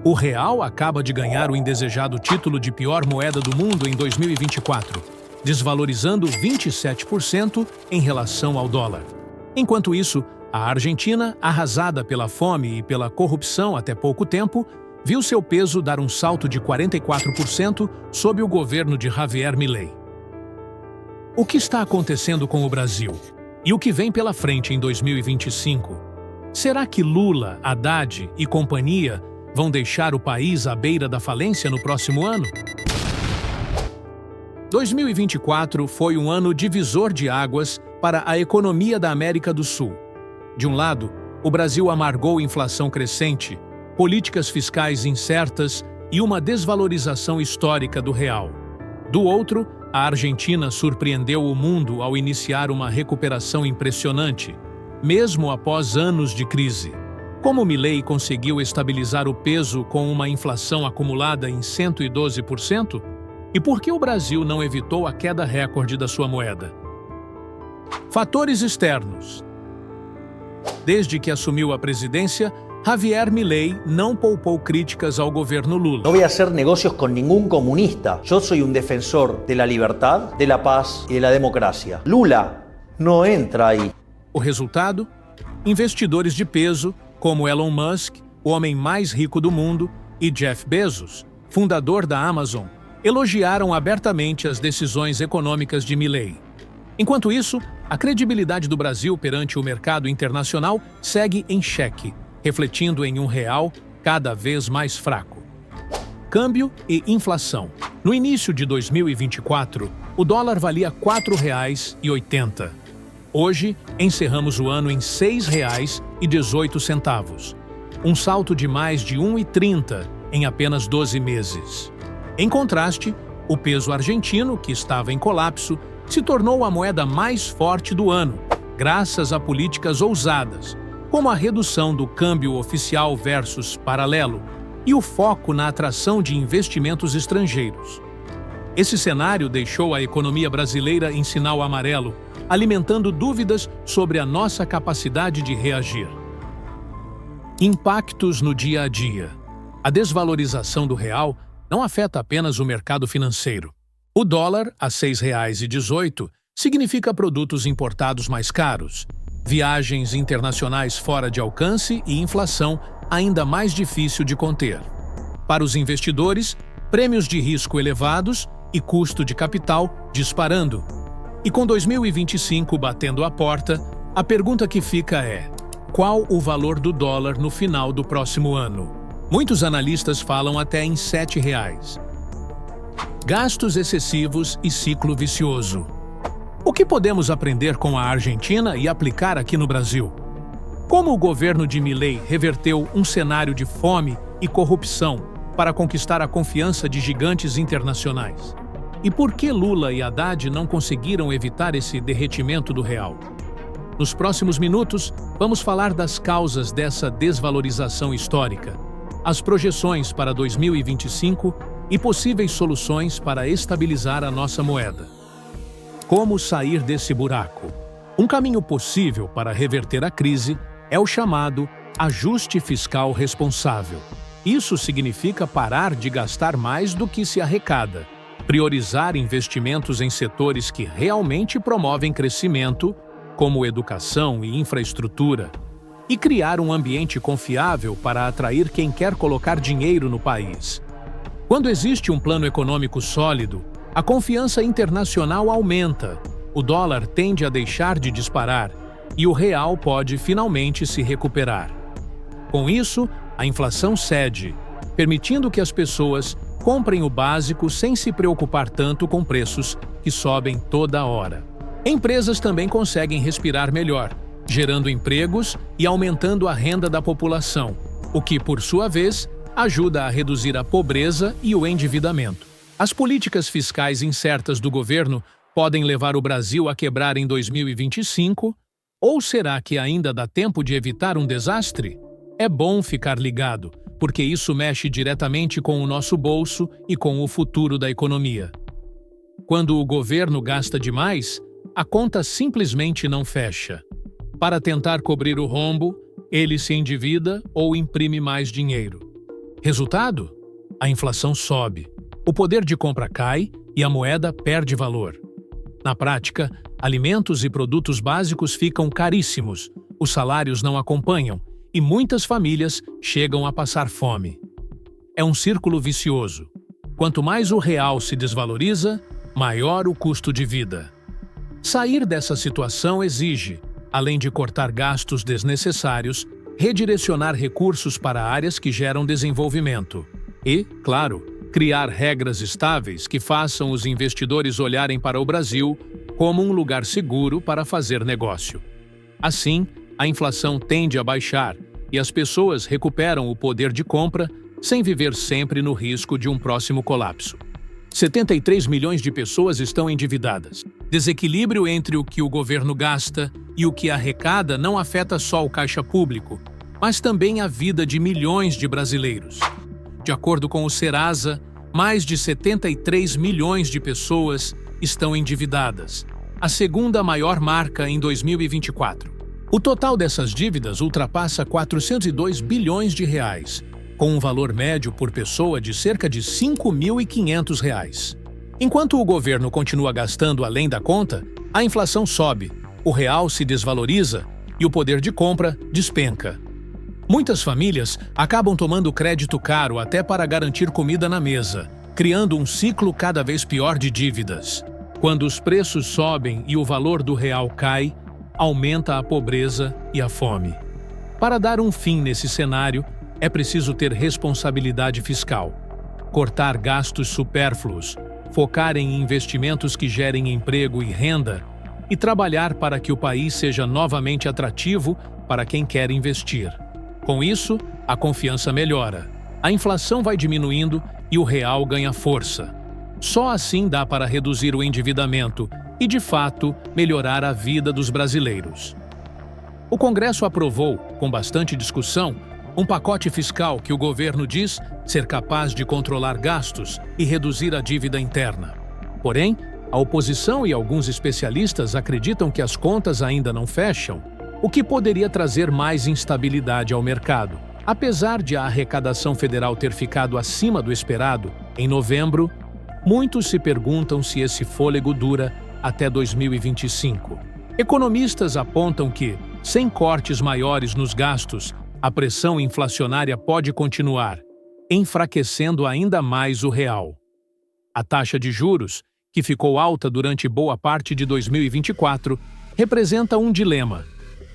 O real acaba de ganhar o indesejado título de pior moeda do mundo em 2024, desvalorizando 27% em relação ao dólar. Enquanto isso, a Argentina, arrasada pela fome e pela corrupção até pouco tempo, viu seu peso dar um salto de 44% sob o governo de Javier Milei. O que está acontecendo com o Brasil? E o que vem pela frente em 2025? Será que Lula, Haddad e companhia vão deixar o país à beira da falência no próximo ano? 2024 foi um ano divisor de águas para a economia da América do Sul. De um lado, o Brasil amargou inflação crescente, políticas fiscais incertas e uma desvalorização histórica do real. Do outro, a Argentina surpreendeu o mundo ao iniciar uma recuperação impressionante, mesmo após anos de crise. Como Milei conseguiu estabilizar o peso com uma inflação acumulada em 112%? E por que o Brasil não evitou a queda recorde da sua moeda? Fatores externos. Desde que assumiu a presidência, Javier Milei não poupou críticas ao governo Lula. No voy a hacer negocios con ningún comunista. Yo soy un defensor de la libertad, de la paz y de la democracia. Lula no entra ahí. O resultado? Investidores de peso, como Elon Musk, o homem mais rico do mundo, e Jeff Bezos, fundador da Amazon, elogiaram abertamente as decisões econômicas de Milei. Enquanto isso, a credibilidade do Brasil perante o mercado internacional segue em xeque, refletindo em um real cada vez mais fraco. Câmbio e inflação. No início de 2024, o dólar valia R$ 4,80. Hoje, encerramos o ano em R$ 6,18, um salto de mais de 1,30 em apenas 12 meses. Em contraste, o peso argentino, que estava em colapso, se tornou a moeda mais forte do ano, graças a políticas ousadas, como a redução do câmbio oficial versus paralelo e o foco na atração de investimentos estrangeiros. Esse cenário deixou a economia brasileira em sinal amarelo, alimentando dúvidas sobre a nossa capacidade de reagir. Impactos no dia a dia. A desvalorização do real não afeta apenas o mercado financeiro. O dólar, a R$ 6,18, significa produtos importados mais caros, viagens internacionais fora de alcance e inflação ainda mais difícil de conter. Para os investidores, prêmios de risco elevados e custo de capital disparando. E com 2025 batendo a porta, a pergunta que fica é: qual o valor do dólar no final do próximo ano? Muitos analistas falam até em R$ 7. Gastos excessivos e ciclo vicioso. O que podemos aprender com a Argentina e aplicar aqui no Brasil? Como o governo de Milei reverteu um cenário de fome e corrupção para conquistar a confiança de gigantes internacionais? E por que Lula e Haddad não conseguiram evitar esse derretimento do real? Nos próximos minutos, vamos falar das causas dessa desvalorização histórica, as projeções para 2025 e possíveis soluções para estabilizar a nossa moeda. Como sair desse buraco? Um caminho possível para reverter a crise é o chamado ajuste fiscal responsável. Isso significa parar de gastar mais do que se arrecada, priorizar investimentos em setores que realmente promovem crescimento, como educação e infraestrutura, e criar um ambiente confiável para atrair quem quer colocar dinheiro no país. Quando existe um plano econômico sólido, a confiança internacional aumenta, o dólar tende a deixar de disparar e o real pode finalmente se recuperar. Com isso, a inflação cede, permitindo que as pessoas comprem o básico sem se preocupar tanto com preços que sobem toda hora. Empresas também conseguem respirar melhor, gerando empregos e aumentando a renda da população, o que, por sua vez, ajuda a reduzir a pobreza e o endividamento. As políticas fiscais incertas do governo podem levar o Brasil a quebrar em 2025? Ou será que ainda dá tempo de evitar um desastre? É bom ficar ligado, porque isso mexe diretamente com o nosso bolso e com o futuro da economia. Quando o governo gasta demais, a conta simplesmente não fecha. Para tentar cobrir o rombo, ele se endivida ou imprime mais dinheiro. Resultado? A inflação sobe, o poder de compra cai e a moeda perde valor. Na prática, alimentos e produtos básicos ficam caríssimos, os salários não acompanham e muitas famílias chegam a passar fome. É um círculo vicioso. Quanto mais o real se desvaloriza, maior o custo de vida. Sair dessa situação exige, além de cortar gastos desnecessários, redirecionar recursos para áreas que geram desenvolvimento e, claro, criar regras estáveis que façam os investidores olharem para o Brasil como um lugar seguro para fazer negócio. Assim, a inflação tende a baixar e as pessoas recuperam o poder de compra sem viver sempre no risco de um próximo colapso. 73 milhões de pessoas estão endividadas. Desequilíbrio entre o que o governo gasta e o que arrecada não afeta só o caixa público, mas também a vida de milhões de brasileiros. De acordo com o Serasa, mais de 73 milhões de pessoas estão endividadas, a segunda maior marca em 2024. O total dessas dívidas ultrapassa 402 bilhões de reais, com um valor médio por pessoa de cerca de R$ 5.500. Enquanto o governo continua gastando além da conta, a inflação sobe, o real se desvaloriza e o poder de compra despenca. Muitas famílias acabam tomando crédito caro até para garantir comida na mesa, criando um ciclo cada vez pior de dívidas. Quando os preços sobem e o valor do real cai, aumenta a pobreza e a fome. Para dar um fim nesse cenário, é preciso ter responsabilidade fiscal, cortar gastos supérfluos, focar em investimentos que gerem emprego e renda e trabalhar para que o país seja novamente atrativo para quem quer investir. Com isso, a confiança melhora, a inflação vai diminuindo e o real ganha força. Só assim dá para reduzir o endividamento e, de fato, melhorar a vida dos brasileiros. O Congresso aprovou, com bastante discussão, um pacote fiscal que o governo diz ser capaz de controlar gastos e reduzir a dívida interna. Porém, a oposição e alguns especialistas acreditam que as contas ainda não fecham, o que poderia trazer mais instabilidade ao mercado. Apesar de a arrecadação federal ter ficado acima do esperado, em novembro, muitos se perguntam se esse fôlego dura até 2025. Economistas apontam que, sem cortes maiores nos gastos, a pressão inflacionária pode continuar, enfraquecendo ainda mais o real. A taxa de juros, que ficou alta durante boa parte de 2024, representa um dilema.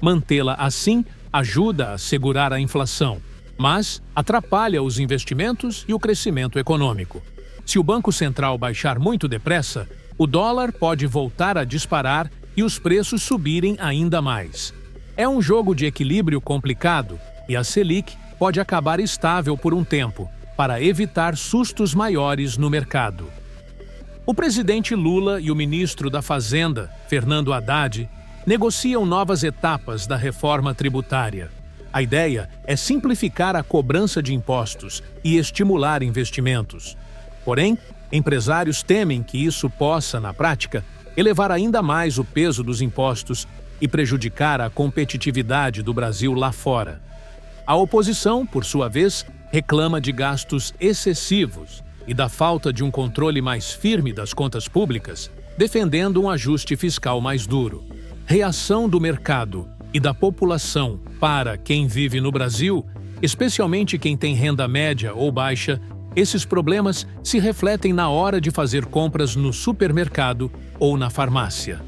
Mantê-la assim ajuda a segurar a inflação, mas atrapalha os investimentos e o crescimento econômico. Se o Banco Central baixar muito depressa, o dólar pode voltar a disparar e os preços subirem ainda mais. É um jogo de equilíbrio complicado e a Selic pode acabar estável por um tempo, para evitar sustos maiores no mercado. O presidente Lula e o ministro da Fazenda, Fernando Haddad, negociam novas etapas da reforma tributária. A ideia é simplificar a cobrança de impostos e estimular investimentos. Porém, empresários temem que isso possa, na prática, elevar ainda mais o peso dos impostos e prejudicar a competitividade do Brasil lá fora. A oposição, por sua vez, reclama de gastos excessivos e da falta de um controle mais firme das contas públicas, defendendo um ajuste fiscal mais duro. Reação do mercado e da população para quem vive no Brasil, especialmente quem tem renda média ou baixa, esses problemas se refletem na hora de fazer compras no supermercado ou na farmácia.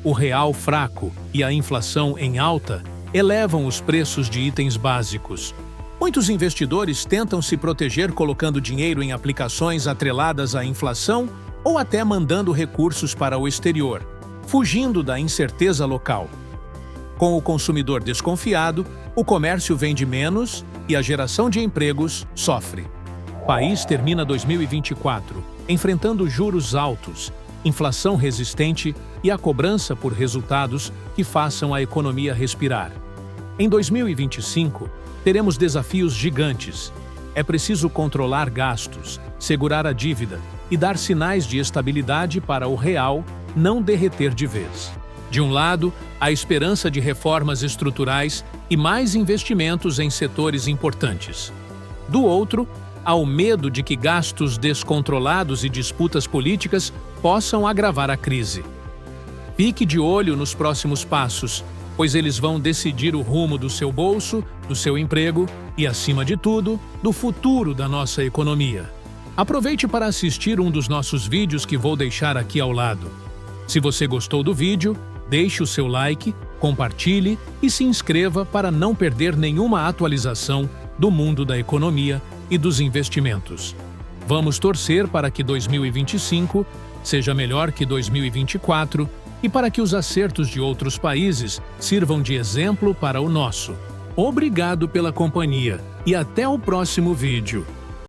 O real fraco e a inflação em alta elevam os preços de itens básicos. Muitos investidores tentam se proteger colocando dinheiro em aplicações atreladas à inflação ou até mandando recursos para o exterior, fugindo da incerteza local. Com o consumidor desconfiado, o comércio vende menos e a geração de empregos sofre. O país termina 2024 enfrentando juros altos, inflação resistente e a cobrança por resultados que façam a economia respirar. Em 2025, teremos desafios gigantes. É preciso controlar gastos, segurar a dívida e dar sinais de estabilidade para o real não derreter de vez. De um lado, a esperança de reformas estruturais e mais investimentos em setores importantes. Do outro, há o medo de que gastos descontrolados e disputas políticas possam agravar a crise. Fique de olho nos próximos passos, pois eles vão decidir o rumo do seu bolso, do seu emprego e, acima de tudo, do futuro da nossa economia. Aproveite para assistir um dos nossos vídeos que vou deixar aqui ao lado. Se você gostou do vídeo, deixe o seu like, compartilhe e se inscreva para não perder nenhuma atualização do mundo da economia e dos investimentos. Vamos torcer para que 2025 seja melhor que 2024 e para que os acertos de outros países sirvam de exemplo para o nosso. Obrigado pela companhia e até o próximo vídeo.